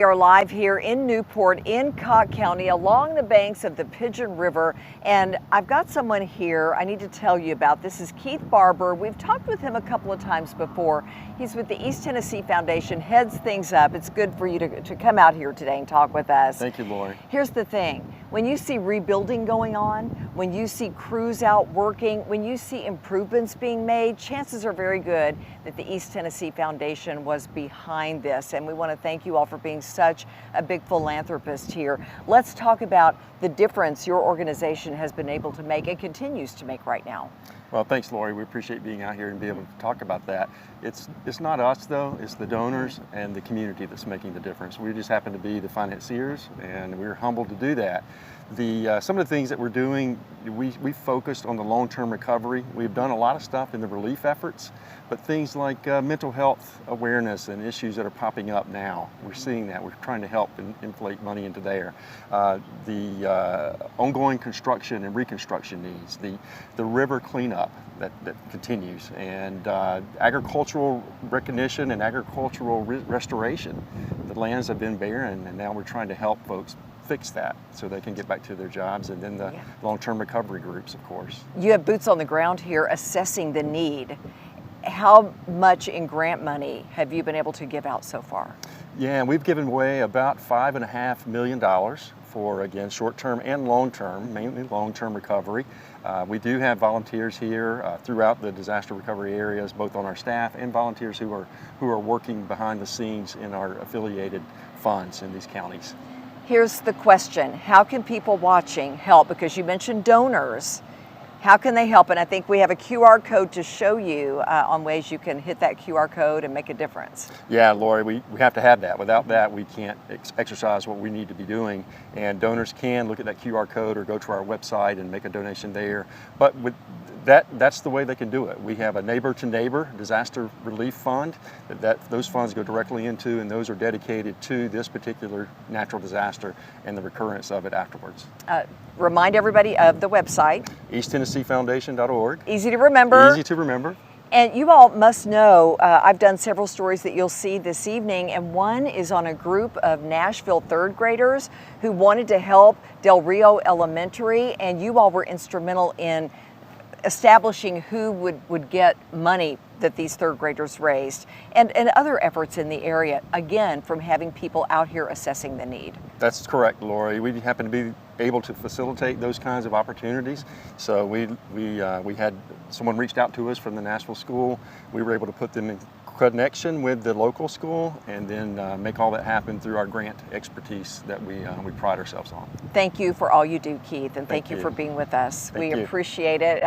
We are live here in Newport in Cocke County along the banks of the Pigeon River, and I've got someone here I need to tell you about. This is Keith Barber. We've talked with him a couple of times before. He's with the East Tennessee Foundation, heads things up. It's good for you to come out here today and talk with us. Thank you, Lori. Here's the thing. When you see rebuilding going on, when you see crews out working, when you see improvements being made, chances are very good that the East Tennessee Foundation was behind this. And we want to thank you all for being such a big philanthropist here. Let's talk about the difference your organization has been able to make and continues to make right now. Well, thanks, Lori. We appreciate being out here and be able to talk about that. It's not us, though. It's the donors and the community that's making the difference. We just happen to be the financiers, and we're humbled to do that. Some of the things that we're doing, we focused on the long-term recovery. We've done a lot of stuff in the relief efforts, but things like mental health awareness and issues that are popping up now. We're seeing that. We're trying to help and inflate money into there. The ongoing construction and reconstruction needs, the river cleanup that continues, and agricultural recognition and agricultural restoration. The lands have been barren, and now we're trying to help folks fix that so they can get back to their jobs, and then the long-term recovery groups, of course. You have boots on the ground here assessing the need. How much in grant money have you been able to give out so far? Yeah, we've given away about $5.5 million for, again, short-term and long-term, mainly long-term recovery. We do have volunteers here throughout the disaster recovery areas, both on our staff and volunteers who are working behind the scenes in our affiliated funds in these counties. Here's the question. How can people watching help? Because you mentioned donors. How can they help? And I think we have a QR code to show you on ways you can hit that QR code and make a difference. Yeah, Lori, we have to have that. Without that, we can't exercise what we need to be doing. And donors can look at that QR code or go to our website and make a donation there. But with that's the way they can do it. We have a neighbor-to-neighbor disaster relief fund those funds go directly into, and those are dedicated to this particular natural disaster and the recurrence of it afterwards. Remind everybody of the website. EastTennesseeFoundation.org. Easy to remember. Easy to remember. And you all must know, I've done several stories that you'll see this evening, and one is on a group of Nashville third graders who wanted to help Del Rio Elementary, and you all were instrumental in establishing who would get money that these third graders raised, and other efforts in the area, again, from having people out here assessing the need. That's correct, Lori. We happen to be able to facilitate those kinds of opportunities. So we had someone reached out to us from the Nashville school. We were able to put them in connection with the local school, and then make all that happen through our grant expertise that we pride ourselves on. Thank you for all you do, Keith, and thank you for being with us. We appreciate it.